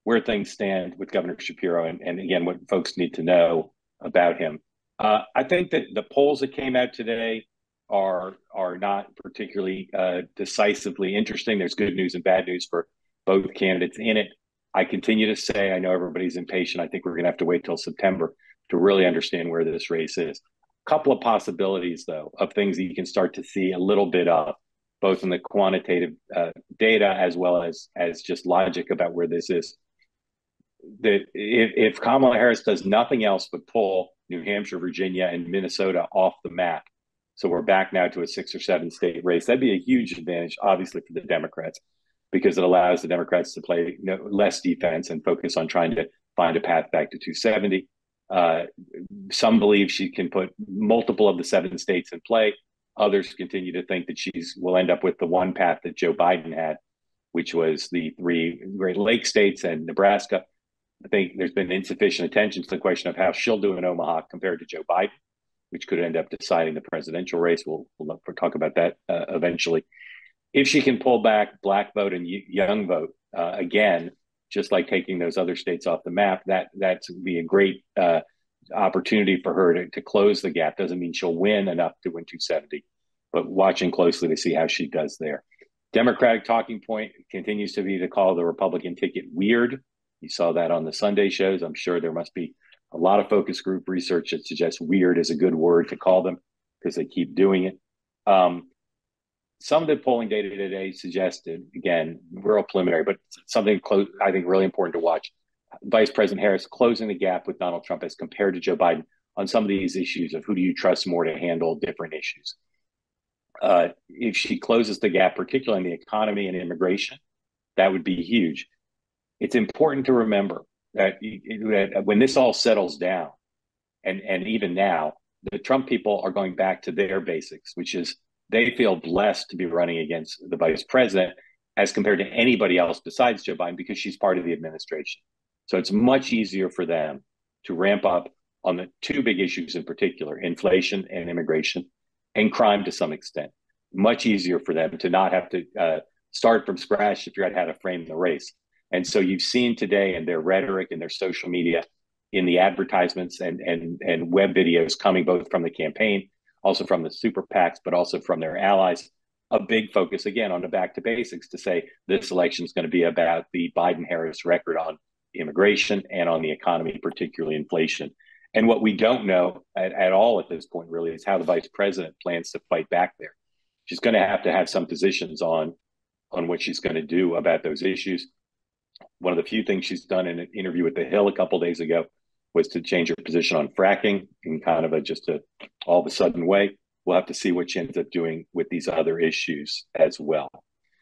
where things stand with Governor Shapiro and again, what folks need to know about him. I think that the polls that came out today are not particularly decisively interesting. There's good news and bad news for both candidates in it. I continue to say, I know everybody's impatient. I think we're going to have to wait till September to really understand where this race is. A couple of possibilities, though, of things that you can start to see a little bit of, both in the quantitative data as well as just logic about where this is. That if Kamala Harris does nothing else but pull New Hampshire, Virginia, and Minnesota off the map, so we're back now to a 6 or 7 state race, that'd be a huge advantage, obviously, for the Democrats, because it allows the Democrats to play less defense and focus on trying to find a path back to 270. Some believe she can put multiple of the 7 states in play. Others continue to think that will end up with the one path that Joe Biden had, which was the 3 Great Lakes states and Nebraska. I think there's been insufficient attention to the question of how she'll do in Omaha compared to Joe Biden, which could end up deciding the presidential race. We'll talk about that eventually. If she can pull back black vote and young vote again, just like taking those other states off the map, that's be a great opportunity for her to close the gap. Doesn't mean she'll win enough to win 270, but watching closely to see how she does there. Democratic talking point continues to be to call the Republican ticket weird. You saw that on the Sunday shows. I'm sure there must be a lot of focus group research that suggests weird is a good word to call them because they keep doing it. Some of the polling data today suggested, again, we're all preliminary, but something I think really important to watch. Vice President Harris closing the gap with Donald Trump as compared to Joe Biden on some of these issues of who do you trust more to handle different issues. If she closes the gap, particularly in the economy and immigration, that would be huge. It's important to remember that when this all settles down, and even now, the Trump people are going back to their basics, which is they feel blessed to be running against the vice president as compared to anybody else besides Joe Biden because she's part of the administration. So it's much easier for them to ramp up on the 2 big issues in particular, inflation and immigration, and crime to some extent. Much easier for them to not have to start from scratch to figure out how to frame the race. And so you've seen today in their rhetoric and their social media, in the advertisements and web videos coming both from the campaign, also from the super PACs, but also from their allies, a big focus again on the back to basics to say this election is going to be about the Biden-Harris record on immigration and on the economy, particularly inflation. And what we don't know at all at this point really is how the vice president plans to fight back there. She's going to have some positions on what she's going to do about those issues. One of the few things she's done in an interview with The Hill a couple of days ago was to change her position on fracking in kind of all of a sudden way. We'll have to see what she ends up doing with these other issues as well.